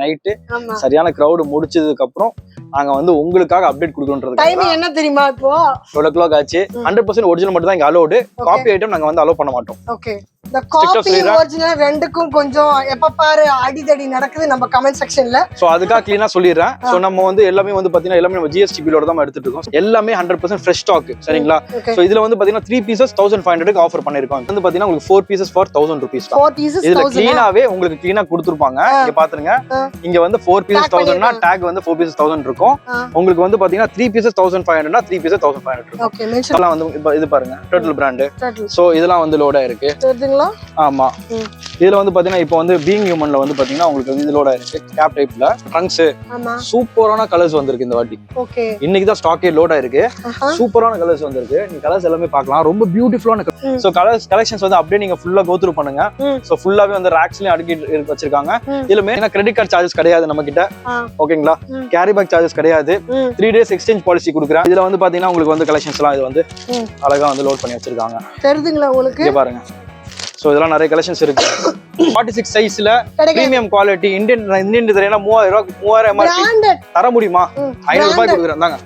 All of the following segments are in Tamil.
நைட்டு சரியான கிரௌடு முடிச்சதுக்கு அப்புறம் நாங்க வந்து உங்களுக்காக அப்டேட் கொடுக்கணும்ன்றது டைமிங் என்ன தெரியுமா இப்போ 12 o'clock ஆச்சு 100% ஒரிஜினல் மட்டும் தான் இங்க அலோடு காப்பி ஐட்டம் நாங்க வந்து அலோ பண்ண மாட்டோம் ஓகே இந்த காப்பி ஒரிஜினல் ரெண்டுக்கும் கொஞ்சம் எப்ப பாரு அடிதடி நடக்குது நம்ம கமெண்ட் செக்ஷன்ல சோ அதுக்காக க்ளீனா சொல்லிடுறேன் சோ நம்ம வந்து எல்லாமே வந்து பாத்தீங்கன்னா எல்லாமே நம்ம ஜிஎஸ்டி பில்லோட தான் எடுத்துட்டு இருக்கோம் எல்லாமே 100% ஃப்ரெஷ் ஸ்டாக் சரிங்களா சோ இதுல வந்து பாத்தீங்கன்னா 3 பீசஸ் 1500 க்கு ஆஃபர் பண்ணிருக்கோம் வந்து பாத்தீங்கன்னா உங்களுக்கு 4 பீசஸ் ஃபார் 1000 rupees 4 பீசஸ் இதுல க்ளீனாவே உங்களுக்கு க்ளீனா கொடுத்திருப்பாங்க இங்க பாத்துங்க இங்க வந்து 4 பீசஸ் 1000 னா டாக் வந்து 4 பீசஸ் 1000 இருக்கும் உங்களுக்கு வந்து பாத்தீங்கன்னா 3 பீசஸ் 1500 னா 3 பீசஸ் 1500 இருக்கும் ஓகே மென்ஷன் இதெல்லாம் வந்து இது பாருங்க டர்ட்டில் பிராண்ட் சோ இதெல்லாம் வந்து லோடா இருக்கு தெரியுங்களா ஆமா இதுல வந்து பாத்தீங்கன்னா இப்போ வந்து பீயிங் ஹியூமன்ல வந்து பாத்தீங்கன்னா உங்களுக்கு வந்து இது லோடா இருக்கு கேப் டைப்ல ட்ரங்க்ஸ் சூப்பரான கலர்ஸ் வந்திருக்கு இந்த வாட்டி ஓகே இன்னைக்கு தான் ஸ்டாக்கே லோடா இருக்கு சூப்பரான கலர்ஸ் வந்திருக்கு நீங்க கலர்ஸ் எல்லாமே பார்க்கலாம் ரொம்ப பியூட்டிஃபுல்லான சோ கலெக்ஷன்ஸ் வந்து அப்படியே நீங்க ஃபுல்லா கோ த்ரூ பண்ணுங்க சோ ஃபுல்லாவே வந்து ராக்ஸ்லயும் அடுக்கி வச்சிருக்காங்க இதுல மெயினா கிரெடிட் கார்டு சார்ஜஸ் கிடையாது நம்ம கிட்ட ஓகேங்களா கேரி பேக் சார்ஜஸ் கிடையாது 3 days எக்ஸ்சேஞ்ச் பாலிசி கொடுக்குறேன் இதுல வந்து பாத்தீங்கன்னா உங்களுக்கு வந்து கலெக்ஷன்ஸ் எல்லாம் இது வந்து அழகா வந்து லோட் பண்ணி வச்சிருக்காங்க தெரியுதுங்களா உங்களுக்கு இங்க பாருங்க சோ இதெல்லாம் நிறைய கலெக்ஷன்ஸ் இருக்கு 46 சைஸ்ல பிரீமியம் குவாலிட்டி இந்தியன் டிசைனா 3000 MRP தர முடியுமா 500 ரூபாய் கொடுக்குறாங்க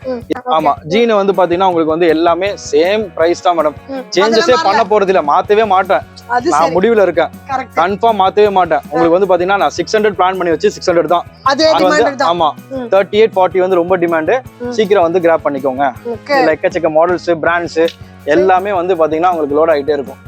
ஆமா ஜீன் வந்து பாத்தீங்கன்னா உங்களுக்கு வந்து எல்லாமே சேம் பிரைஸ் தான் மேடம் சேஞ்சஸே பண்ண போறது இல்ல மாத்தவே மாட்டேன் நான் முடிவுல இருக்கேன் கன்ஃபார்ம் மாத்தவே மாட்டேன் உங்களுக்கு வந்து பாத்தீங்கன்னா நான் 600 பிளான் பண்ணி வச்சு 600 தான் ஆமா 38 40 வந்து ரொம்ப டிமாண்ட் சீக்கிரம் வந்து கிராப் பண்ணிக்கோங்க எக்கச்சக்க மாடல்ஸ் பிராண்ட்ஸ் எல்லாமே வந்து பாத்தீங்கன்னா உங்களுக்கு லோட் ஆகிட்டே இருக்கும்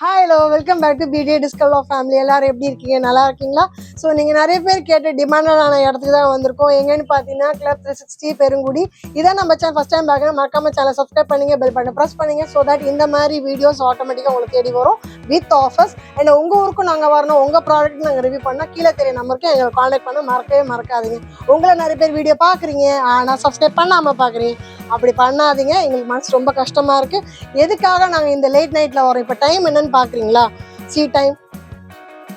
hello welcome back to PTA discover of family எல்லாரும் எப்படி இருக்கீங்க நல்லா இருக்கீங்களா ஸோ நீங்கள் நிறைய பேர் கேட்ட டிமாண்டான இடத்துக்கு தான் வந்திருக்கோம் எங்கன்னு பார்த்தீங்கன்னா கிளப் 360 பெருங்குடி இதான் நம்ம சேனல் ஃபஸ்ட் டைம் பார்க்குறேன் மறக்காம சேனல் சப்ஸ்கிரைப் பண்ணுங்க பெல் பட்டன் ப்ரெஸ் பண்ணுங்க ஸோ தட் இந்த மாதிரி வீடியோஸ் ஆட்டோமேட்டிக்காக உங்களுக்கு தேடி வரும் வித் ஆஃபர்ஸ் அண்ட் உங்கள் ஊருக்கும் நாங்கள் வரணும் உங்கள் ப்ராடக்ட் நாங்கள் ரிவ்யூ பண்ணால் கீழே தெரிய நம்பருக்கு எங்களை காண்டாக்ட் பண்ண மறக்கவே மறக்காதீங்க உங்களை நிறைய பேர் வீடியோ பார்க்குறீங்க ஆனால் சப்ஸ்கிரைப் பண்ணாமல் பார்க்குறீங்க அப்படி பண்ணாதீங்க எங்களுக்கு மனசு ரொம்ப கஷ்டமாக இருக்குது எதுக்காக நாங்கள் இந்த லேட் நைட்டில் வரோம் இப்போ டைம் என்னன்னு பார்க்குறீங்களா டைம்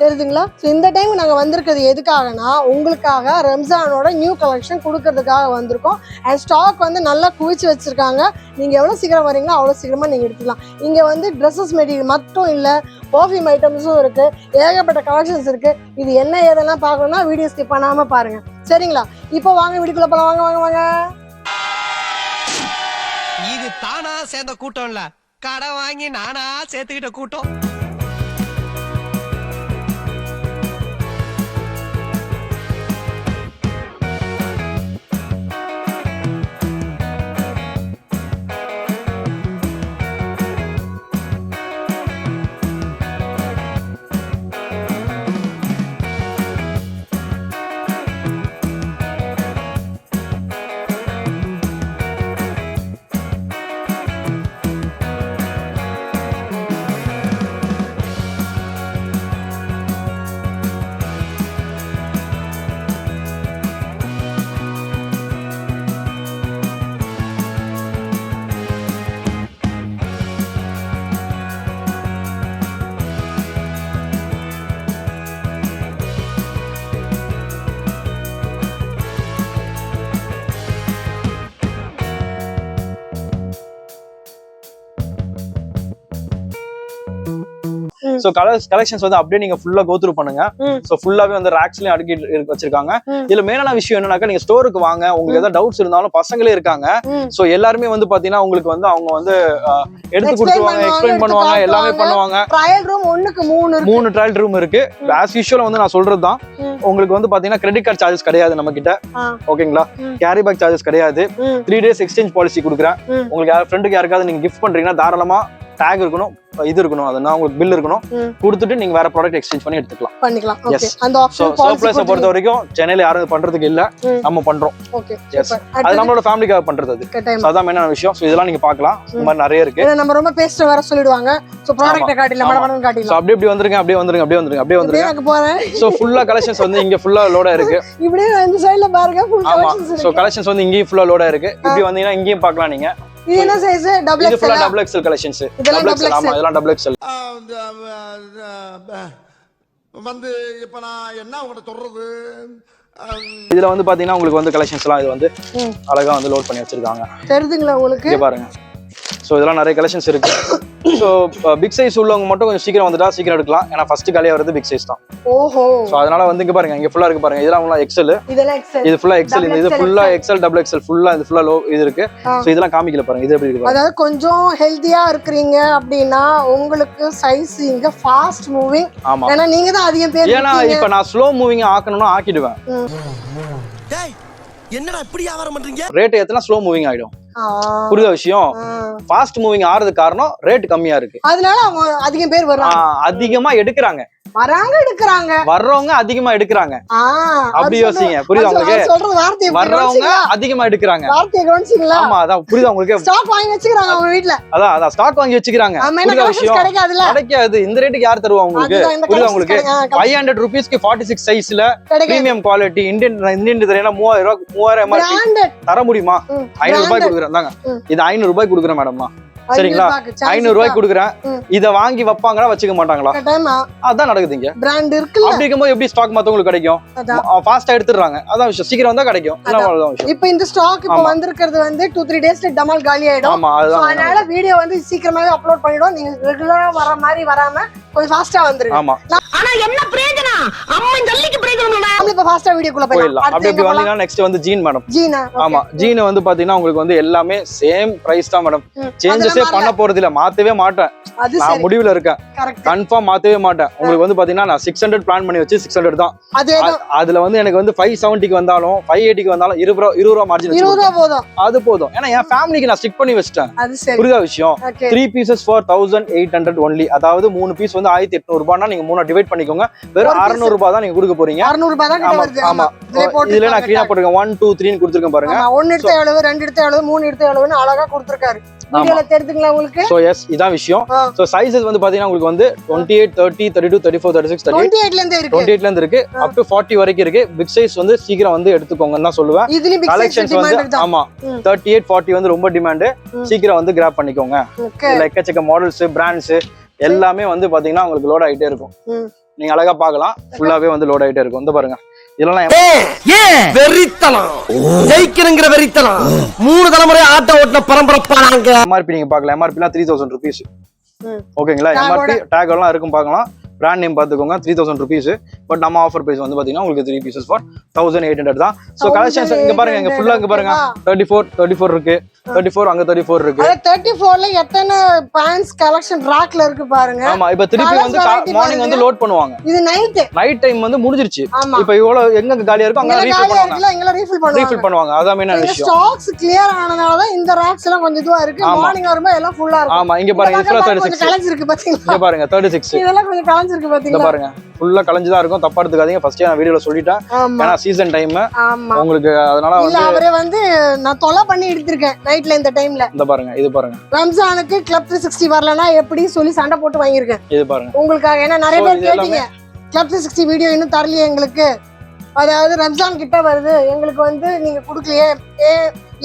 தெரியுதுங்களா ஸோ இந்த டைம் நாங்கள் வந்திருக்கிறது எதுக்காகனா உங்களுக்காக ரம்ஜானோட நியூ கலெக்ஷன் கொடுக்கறதுக்காக வந்திருக்கோம் அண்ட் ஸ்டாக் வந்து நல்லா குவிச்சு வச்சுருக்காங்க நீங்கள் எவ்வளோ சீக்கிரம் வரீங்களோ அவ்வளோ சீக்கிரமாக நீங்கள் எடுத்துக்கலாம் இங்கே வந்து ட்ரெஸ்ஸஸ் மெட்டீரியல் மட்டும் இல்லை பர்ஃப்யூம் ஐட்டம்ஸும் இருக்குது ஏகப்பட்ட கலெக்ஷன்ஸ் இருக்குது இது என்ன ஏதெல்லாம் பார்க்கணும்னா வீடியோ ஸ்கிப் பண்ணாமல் பாருங்கள் சரிங்களா இப்போ வாங்க வீடியோக்குள்ள போகலாம் வாங்க வாங்க வாங்க இது தானா சேர்ந்த கூட்டம் இல்ல கடை வாங்கி நானா சேர்த்துக்கிட்ட கூட்டம் சோ கலெக்ஷன்ஸ் வந்து அப்படியே நீங்க ஃபுல்லா கோ த்ரூ பண்ணுங்க சோ ஃபுல்லாவே வந்து ராக்ஸ்லயும் அடுக்கி வச்சிருக்காங்க இதுல மெயினான விஷயம் என்னன்னாக்கா நீங்க ஸ்டோருக்கு வாங்க உங்களுக்கு ஏதாவது டவுட்ஸ் இருந்தாலும் பசங்களே இருக்காங்க சோ எல்லாருமே வந்து பாத்தீங்கன்னா உங்களுக்கு வந்து அவங்க வந்து எடுத்து கொடுத்துருவாங்க எக்ஸ்பிளைன் பண்ணுவாங்க எல்லாமே பண்ணுவாங்க ட்ரையல் ரூம் ஒண்ணுக்கு 3 ட்ரையல் ரூம் இருக்கு ஆஸ் யூஷுவல் வந்து நான் சொல்றதுதான் உங்களுக்கு வந்து பாத்தீங்கன்னா கிரெடிட் கார்டு சார்ஜஸ் கிடையாது நம்ம கிட்ட ஓகேங்களா கேரி பேக் சார்ஜஸ் கிடையாது 3 days எக்ஸ்சேஞ்ச் பாலிசி கொடுக்குறேன் உங்களுக்கு ஃப்ரெண்டுக்கு யாருக்காவது நீங்க கிஃப்ட் பண்றீங்கன்னா தாராளமா டேக் இருக்கணும், இது இருக்கணும், அதுனா உங்களுக்கு பில் இருக்கணும். கொடுத்துட்டு நீங்க வேற ப்ராடக்ட் எக்ஸ்சேஞ்ச் பண்ணி எடுத்துக்கலாம். பண்ணிக்கலாம். ஓகே. அந்த ஆப்ஷன் சர்ப்ளஸ் பொறுத்த வரைக்கும் சென்னையில யாரும் பண்றதுக்கு இல்ல, நம்ம பண்றோம். ஓகே. அது நம்மளோட ஃபேமிலிக்காக பண்றது. அது அதான் மெயினான விஷயம். சோ இதெல்லாம் நீங்க பார்க்கலாம். இந்த மாதிரி நிறைய இருக்கு. நம்ம ரொம்ப பேஸ்ட் வர சொல்லிடுவாங்க. சோ ப்ராடக்ட்ட காட்டில மடமடன்னு காட்டிடலாம். சோ அப்படியே வந்துருங்க, அப்படியே வந்துருங்க. எனக்கு போறேன். சோ ஃபுல்லா கலெக்ஷன்ஸ் வந்து இங்க ஃபுல்லா லோடா இருக்கு. இப்படியே இந்த சைடுல பாருங்க ஃபுல் கலெக்ஷன்ஸ் இருக்கு. சோ கலெக்ஷன்ஸ் வந்து இங்கேயும் ஃபுல்லா லோடா இருக்கு. இப்படி வந்தீங்கன்னா இங்கேயும் பார்க்கலாம் நீங்க. இது என்ன சைஸ்? Double XL. இது ஃபுல்லா டபுள் எக்ஸ்எல் கலெக்ஷன்ஸ். ஆமா இதெல்லாம் டபுள் எக்ஸ்எல். வந்து இப்ப நான் என்ன உங்கள்ட்ட சொல்றது? இதுல வந்து பாத்தீங்கன்னா உங்களுக்கு வந்து கலெக்ஷன்ஸ்லாம் இது வந்து அழகா வந்து லோட் பண்ணி வச்சிருக்காங்க. தெரியுதுங்களா உங்களுக்கு? இங்க பாருங்க. சோ இதெல்லாம் நிறைய கலெக்ஷன்ஸ் இருக்கு. சோ பிக் சைஸ் உள்ளவங்க மட்டும் கொஞ்சம் சீக்கிரம் வந்துட்டா சீக்கிரம் எடுக்கலாம். ஏன்னா ஃபர்ஸ்ட் காலியா வரது பிக் சைஸ் தான். ஓஹோ. சோ அதனால வந்து இங்க பாருங்க, இங்க ஃபுல்லா இருக்கு பாருங்க. இதெல்லாம் ஃபுல்லா எக்ஸ்எல். இதெல்லாம் எக்ஸ்எல். இது ஃபுல்லா எக்ஸ்எல். இது ஃபுல்லா எக்ஸ்எல், டபுள் எக்ஸ்எல் ஃபுல்லா இது ஃபுல்லா லோ இது இருக்கு. சோ இதெல்லாம் காமிக்கல பாருங்க. இது எப்படி இருக்கு பாருங்க. அதாவது கொஞ்சம் ஹெல்தியா இருக்கீங்க அப்படினா உங்களுக்கு சைஸ் இங்க ஃபாஸ்ட் மூவிங். ஆமா. ஏன்னா நீங்க தான் அதிகம் பேர். ஏன்னா இப்ப நான் ஸ்லோ மூவிங் ஆக்கணும்னா ஆக்கிடுவேன். டேய் என்னடா இப்படி வியாபாரம் பண்றீங்க? ரேட் ஏத்துனா ஸ்லோ மூவிங் ஆயிடும். புரியுத விஷயம். ஃபாஸ்ட் மூவிங் ஆறதுக்கு காரணம் ரேட் கம்மியா இருக்கு. அதனால அவங்க அதிகம் பேர் வர்றாங்க. அதிகமா எடுக்கறாங்க. எடுக்கறாங்க. வர்றவங்க அதிகமா எடுக்கறாங்க. அப்படி யோசிங்க. புரியுதா உங்களுக்கு? சொல்றது வார்த்தை வர்றவங்க அதிகமா எடுக்கறாங்க. வார்த்தையை கவனிச்சீங்களா? ஆமா அதான் புரியுதா உங்களுக்கு? ஸ்டாக் வாங்கி வச்சுக்கறாங்க அவங்க வீட்ல. அதான் ஸ்டாக் வாங்கி வச்சுக்கறாங்க. புரியுதா விஷயம்? கிடைக்காது. இந்த ரேட்டுக்கு யார் தருவா உங்களுக்கு? புரியுதா உங்களுக்கு? 500 ரூபீஸ்க்கு 46 சைஸ்ல பிரீமியம் குவாலிட்டி இந்தியன் தெரியல 3000 MRP தர முடியுமா? 500 ரூபாய் கொடுக்குறேன் தாங்க. இது 500 ரூபாய் கொடுக்குறேன் மேடம்மா. சரிங்களா? 500 ரூபாய் கொடுக்குறேன். இத வாங்கி வைப்பாங்களா வச்சுக்க மாட்டாங்களா? அதான் நடக்குதுங்க. பிராண்ட் இருக்குல்ல. அப்படி இருக்கும்போது எப்படி ஸ்டாக் மத்தவங்களுக்கு கிடைக்கும்? ஃபாஸ்டா எடுத்துறாங்க. அதான் விஷயம். சீக்கிரம் வந்தா கிடைக்கும். அதான் விஷயம். இப்போ இந்த ஸ்டாக் இப்போ வந்திருக்கிறது வந்து 2-3 டேஸ்ல டமால் காலி ஆயிடும். ஆமா அதான். அதனால வீடியோ வந்து சீக்கிரமாவே அப்லோட் பண்ணிடுவோம். நீங்க ரெகுலரா வர மாதிரி வராம கொஞ்சம் ஃபாஸ்டா வந்துருங்க. ஆமா. ஆனா என்ன பிரயோஜனம்? அம்மா ஜல்லிக்கு பிரயோஜனம். நம்ம இப்ப ஃபாஸ்டா வீடியோக்குள்ள போயிடலாம். அப்படி வந்தீங்கன்னா நெக்ஸ்ட் வந்து ஜீன் மேடம். ஜீனா. ஆமா ஜீன் வந்து பாத்தீங்கன்னா உங்களுக்கு வந்து எல்லாமே சேம் பிரைஸ் தான் மேடம். சேஞ்சஸே பண்ண போறது இல்ல. மாத்தவே மாட்டேன். நான் முடிவுல இருக்கேன். கன்ஃபார்ம் மாத்தவே மாட்டேன். உங்களுக்கு வந்து பாத்தீங்கன்னா நான் 600 பிளான் பண்ணி வச்சு 600 தான். அதுல வந்து எனக்கு வந்து 570க்கு வந்தாலும் 580க்கு வந்தாலும் 20 ரூபா மார்ஜின் 20 ரூபா போதும். அது போதும். ஏன்னா என் ஃபேமிலிக்கு நான் ஸ்டிக் பண்ணி வச்சிட்டேன். புரியுதா விஷயம்? 3 pieces for 1800 only. அதாவது 3 பீஸ் வந்து 1800 ரூபாய்னா நீங்க 3 டிவைட் பண்ணிக்கோங்க. வெறும் 600 ரூபாய் தான் நீங்க கொடுக்க போறீங்க. 600 ரூபாய் தான் கிட்ட வருது. ஆமா. இதுல நான் கிளீனா போட்டுருக்கேன். 1 2 3 ன்னு கொடுத்திருக்கேன் பாருங்க. 1 எடுத்து எவ்வளவு, 2 எடுத்து எவ்வளவு, 3 எடுத்து எவ்வளவுன்னு அழகா கொடுத்திருக்காரு. வீடியோல தெரியுதுங்களா உங்களுக்கு? சோ எஸ் இதான் விஷயம். சோ சைஸஸ் வந்து பாத்தீங்கன்னா உங்களுக்கு வந்து 28 30 32 34 36 38 28ல இருந்து இருக்கு. 28ல இருந்து இருக்கு. அப் டு 40 வரைக்கும் இருக்கு. பிக் சைஸ் வந்து சீக்கிரம் வந்து எடுத்துக்கோங்கன்னு தான் சொல்லுவேன். இதுலயும் பிக் சைஸ் டிமாண்ட் தான். ஆமா 38 40 வந்து ரொம்ப டிமாண்ட். சீக்கிரம் வந்து கிராப் பண்ணிக்கோங்க. எக்கச்சக்க மாடல்ஸ் பிராண்ட்ஸ் எல்லாமே வந்து பாத்தீங்கன்னா உங்களுக்கு லோட் ஆயிட்டே இருக்கும். நீங்க அழகா பார்க்கலாம். ஃபுல்லாவே வந்து லோட் ஆயிட்டே இருக்கும். இந்த பாருங்க. இதெல்லாம் வெறித்தனம். ஜெயிக்கிறங்கிற வெறித்தனம். 3 தலைமுறை ஆட்ட ஓட்டுன பரம்பரப்பானாங்க. எம்ஆர்பி நீங்க பார்க்கலாம். எம்ஆர்பிலாம் 3000 ரூபீஸ். ஓகேங்களா? எம்ஆர்பி டேக் எல்லாம் இருக்கும் பார்க்கலாம். பிராண்ட் நேம் பார்த்துக்கோங்க. 3000 ரூபீஸ். பட் நம்ம ஆஃபர் பிரைஸ் வந்து பாத்தீங்கன்னா உங்களுக்கு 3 pieces for 1800 தான். சோ கலெக்ஷன்ஸ் இங்க பாருங்க. இங்க ஃபுல்லா இங்க பாருங்க. 34 இருக்கு. 34 அங்க 34 இருக்கு. 34ல எத்தனை பேண்ட்ஸ் கலெக்ஷன் ராக்ல இருக்கு பாருங்க. ஆமா இப்ப திருப்பி வந்து மார்னிங் வந்து லோட் பண்ணுவாங்க. இது நைட் டைம் வந்து முடிஞ்சிருச்சு. இப்ப இவ்வளவு எங்க காலியா இருக்கு அங்க ரீஃபில் பண்ணுவாங்க. எங்க ரீஃபில் பண்ணுவாங்க. அதான் மெயினான விஷயம். ஸ்டாக்ஸ் கிளியர் ஆனதால தான் இந்த ராக்ஸ் எல்லாம் கொஞ்சம் இதுவா இருக்கு. மார்னிங் வரும்போது எல்லாம் ஃபுல்லா இருக்கு. ஆமா இங்க பாருங்க. இதுல 36 கலெக்ஷன் இருக்கு பாத்தீங்களா? இங்க பாருங்க 36. இதெல்லாம் கொஞ்சம் கலெக்ஷன் இருக்கு பாத்தீங்களா? பாருங்க ஃபுல்லா கலஞ்சுதான் இருக்கும். தப்பா எடுத்துக்காதீங்க. ஃபர்ஸ்ட் நான் வீடியோல சொல்லிட்டேன். ஏன்னா சீசன் டைம் உங்களுக்கு அதனால வந்து அவரே வந்து நான் தொலை பண்ணி எடுத்திருக்கேன் நைட்ல இந்த டைம்ல. இந்த பாருங்க. இது பாருங்க. ரம்ஜானுக்கு கிளப் 360 வரலனா எப்படி சொல்லி சண்டை போட்டு வாங்கியிருக்கேன். இது பாருங்க உங்களுக்காக. ஏன்னா நிறைய பேர் கேட்டீங்க கிளப் 360 வீடியோ இன்னும் தரலையே எங்களுக்கு. அதாவது ரம்ஜான் கிட்ட வருது எங்களுக்கு வந்து நீங்க கொடுக்கலையே,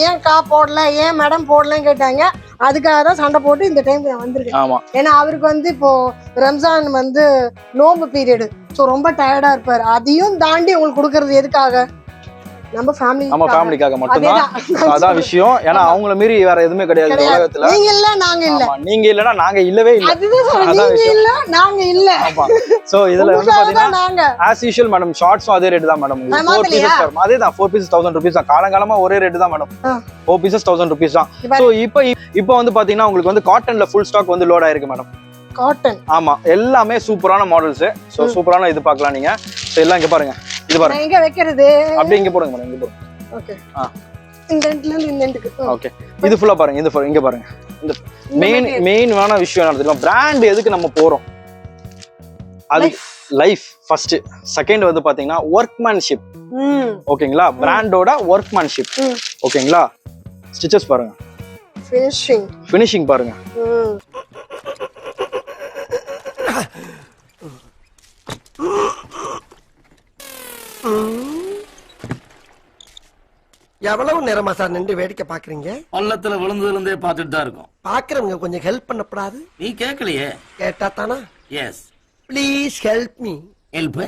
ஏன் கா போடல, ஏன் மேடம் போடலன்னு கேட்டாங்க. அதுக்காக தான் சண்டை போட்டு இந்த டைம் நான் வந்திருக்கேன். ஏன்னா அவருக்கு வந்து இப்போ ரம்ஜான் வந்து நோம்பு பீரியடு. ஸோ ரொம்ப டயர்டா இருப்பாரு. அதையும் தாண்டி உங்களுக்கு கொடுக்கறது எதுக்காக? நம்ம ஃபேமிலிக்காக மட்டும்தான். அதான் விஷயம். ஏன்னா அவங்கள மீறி வேற எதுவுமே கிடையாது உலகத்துல. நீங்க இல்ல நாங்க இல்ல. நீங்க இல்லனா நாங்க இல்லவே இல்ல. அதான் விஷயம். இல்ல நாங்க இல்ல. ஆமா. சோ இதுல வந்து பாத்தீங்கன்னா as usual மேடம் ஷார்ட்ஸும் அதே ரேட் தான் மேடம். 4 pieces அதே தான். 4 pieces 1000 rupees தான். காலங்காலமா ஒரே ரேட் தான் மேடம். 4 pieces 1000 rupees தான். சோ இப்போ வந்து பாத்தீங்கன்னா உங்களுக்கு வந்து காட்டன்ல ஃபுல் ஸ்டாக் வந்து லோட் ஆயிருக்கு மேடம். காட்டன். ஆமா எல்லாமே சூப்பரான மாடல்ஸ். சோ சூப்பரான இது பார்க்கலாம் நீங்க. சோ எல்லாம் இங்க பாருங்க. இது பாருங்க. எங்க வைக்கிறது? அப்படியே இங்க போடுங்க மேடம். இங்க போடுங்க. ஓகே. இந்த எண்ட்ல இருந்து இந்த எண்டுக்கு. ஓகே. இது ஃபுல்லா பாருங்க. இது இங்க பாருங்க. இந்த மெயினான விஷயம் என்ன தெரியுமா, பிராண்ட் எதுக்கு நம்ம போறோம், அது லைஃப் ஃபர்ஸ்ட். செகண்ட் வந்து பாத்தீங்கன்னா ஒர்க்மேன்ஷிப். ஓகேங்களா, பிராண்டோட ஒர்க்மேன்ஷிப். ஓகேங்களா, ஸ்டிச்சஸ் பாருங்க, ஃபினிஷிங் பாருங்க. எவ்வளவு நேரமா சார் நின்று வேடிக்கை பாக்குறீங்க? பள்ளத்துல விழுந்ததுல இருந்தே பாத்துட்டு தான் இருக்கோம். பாக்குறவங்க கொஞ்சம் ஹெல்ப் பண்ணப்படாது? நீ கேட்கலையே. கேட்டா தானா? Yes, please help me. Help.